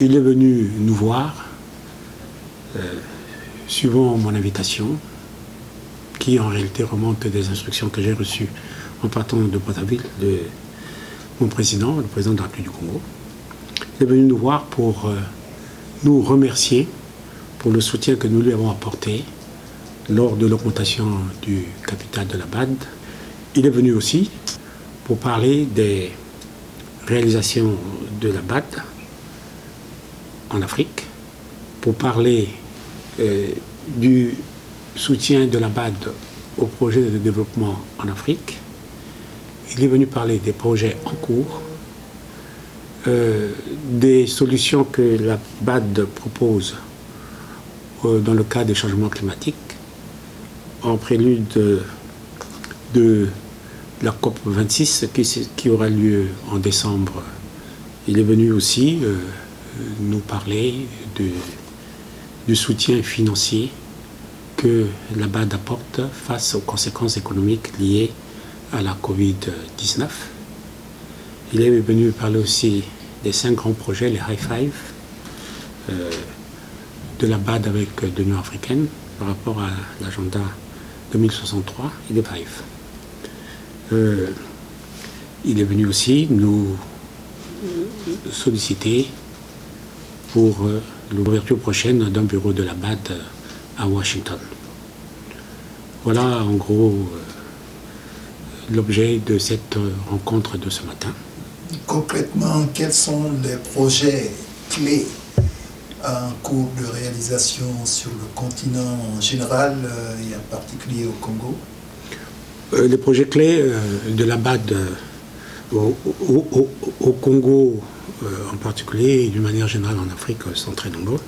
Il est venu nous voir, suivant mon invitation, qui en réalité remonte des instructions que j'ai reçues en partant de Brazzaville, de mon président, le président de la République du Congo. Il est venu nous voir pour nous remercier pour le soutien que nous lui avons apporté lors de l'augmentation du capital de la BAD. Il est venu aussi pour parler des réalisations de la BAD en Afrique, pour parler du soutien de la BAD au projet de développement en Afrique. Il est venu parler des projets en cours, des solutions que la BAD propose dans le cas des changements climatiques, en prélude de la COP26 qui aura lieu en décembre. Il est venu aussi nous parler du soutien financier que la BAD apporte face aux conséquences économiques liées à la Covid-19. Il est venu parler aussi des 5 grands projets, les High Five, de la BAD avec l'Union africaine par rapport à l'agenda 2063 et des Five. Il est venu aussi nous solliciter pour l'ouverture prochaine d'un bureau de la BAD à Washington. Voilà en gros l'objet de cette rencontre de ce matin. Concrètement, quels sont les projets clés en cours de réalisation sur le continent en général et en particulier au Congo? Les projets clés de la BAD au Congo en particulier et d'une manière générale en Afrique sont très nombreux.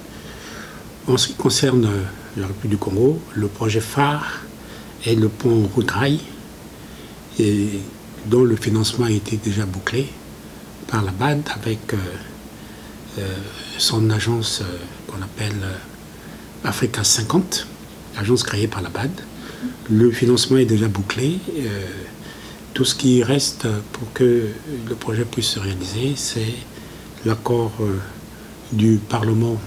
En ce qui concerne la République du Congo, le projet phare est le pont route-rail dont le financement a été déjà bouclé par la BAD avec son agence qu'on appelle Africa 50, agence créée par la BAD. Le financement est déjà bouclé. Tout ce qui reste pour que le projet puisse se réaliser, c'est l'accord du Parlement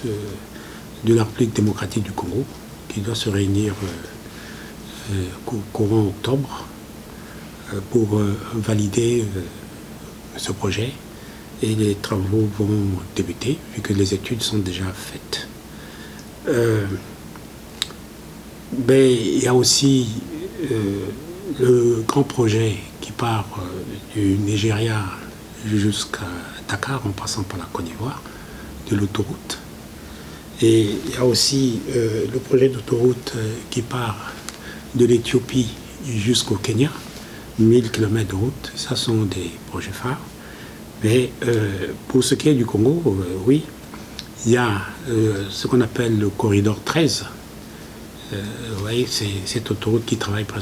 de la République démocratique du Congo, qui doit se réunir courant octobre pour valider ce projet. Et les travaux vont débuter, vu que les études sont déjà faites. Mais il y a aussi le grand projet qui part du Nigeria jusqu'à Dakar, en passant par la Côte d'Ivoire, de l'autoroute. Et il y a aussi le projet d'autoroute qui part de l'Éthiopie jusqu'au Kenya, 1000 km de route. Ça sont des projets phares. Mais pour ce qui est du Congo, oui, il y a ce qu'on appelle le corridor 13. Vous voyez, c'est cette autoroute qui traverse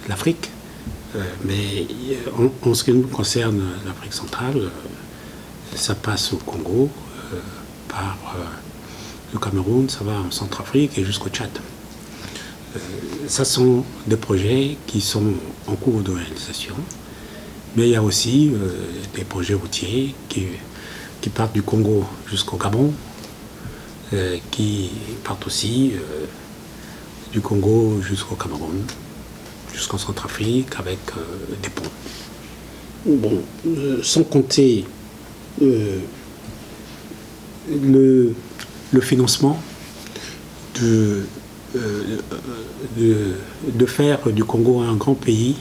l'Afrique. Mais en ce qui nous concerne, l'Afrique centrale, ça passe au Congo, par le Cameroun, ça va en Centrafrique et jusqu'au Tchad. Ça sont des projets qui sont en cours de réalisation. Mais il y a aussi des projets routiers qui partent du Congo jusqu'au Gabon, qui partent aussi du Congo jusqu'au Cameroun, jusqu'en Centrafrique avec des ponts. Bon, sans compter le financement de faire du Congo un grand pays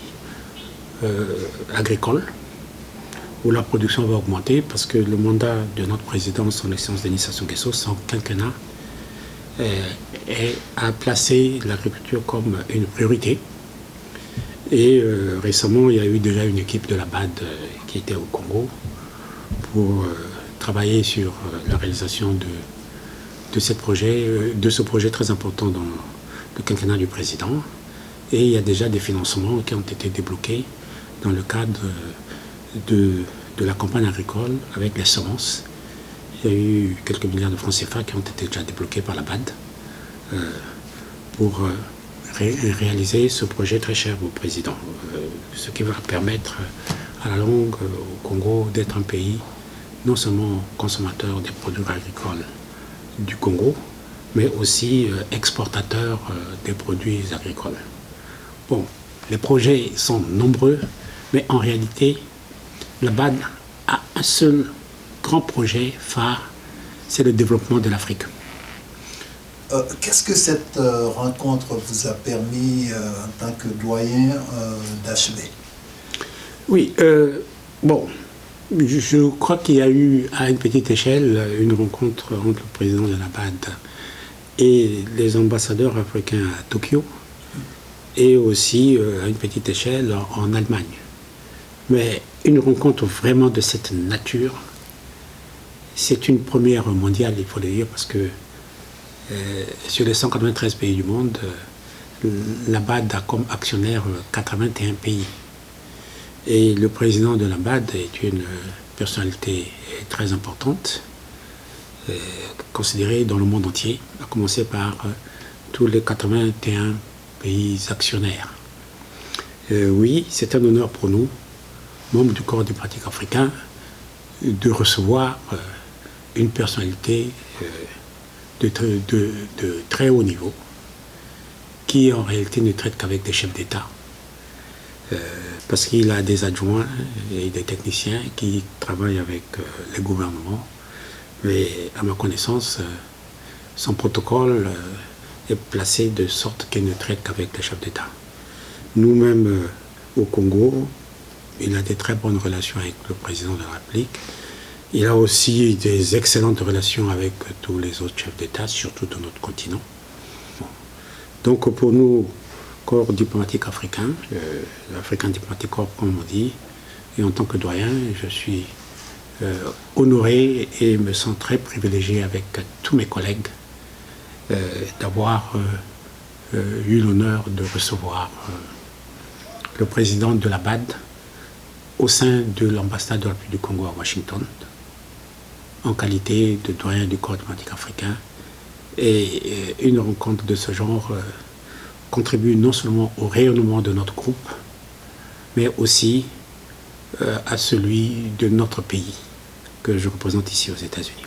agricole, où la production va augmenter, parce que le mandat de notre président, son Excellence Denis Sassou Nguesso, son quinquennat, a placé l'agriculture comme une priorité. Et récemment, il y a eu déjà une équipe de la BAD qui était au Congo pour travailler sur la réalisation de ce projet très important dans le quinquennat du président. Et il y a déjà des financements qui ont été débloqués dans le cadre de la campagne agricole avec les semences. Il y a eu quelques milliards de francs CFA qui ont été déjà débloqués par la BAD pour réaliser ce projet très cher au président, ce qui va permettre à la longue au Congo d'être un pays non seulement consommateur des produits agricoles du Congo, mais aussi exportateur des produits agricoles. Bon, les projets sont nombreux, mais en réalité, la BAD a un seul grand projet phare, c'est le développement de l'Afrique. Qu'est-ce que cette rencontre vous a permis en tant que doyen d'achever? Oui, bon, je crois qu'il y a eu à une petite échelle une rencontre entre le président de la BAD et les ambassadeurs africains à Tokyo, et aussi à une petite échelle en Allemagne. Mais une rencontre vraiment de cette nature, c'est une première mondiale, il faut le dire, parce que sur les 193 pays du monde, la BAD a comme actionnaire 81 pays. Et le président de la BAD est une personnalité très importante, considérée dans le monde entier, à commencer par tous les 81 pays actionnaires. Oui, c'est un honneur pour nous, membres du corps diplomatique africain, de recevoir une personnalité de très haut niveau, qui en réalité ne traite qu'avec des chefs d'État, parce qu'il a des adjoints et des techniciens qui travaillent avec les gouvernements. Mais à ma connaissance, son protocole est placé de sorte qu'il ne traite qu'avec les chefs d'État. Nous-mêmes, au Congo, il a des très bonnes relations avec le président de la République. Il a aussi des excellentes relations avec tous les autres chefs d'État, surtout de notre continent. Bon. Donc pour nous, corps diplomatique africain, l'African Diplomatic Corps, comme on dit, et en tant que doyen, je suis honoré et me sens très privilégié avec tous mes collègues d'avoir eu l'honneur de recevoir le président de la BAD au sein de l'ambassade de la République du Congo à Washington, en qualité de doyen du corps diplomatique africain. Et une rencontre de ce genre contribue non seulement au rayonnement de notre groupe, mais aussi à celui de notre pays que je représente ici aux États-Unis.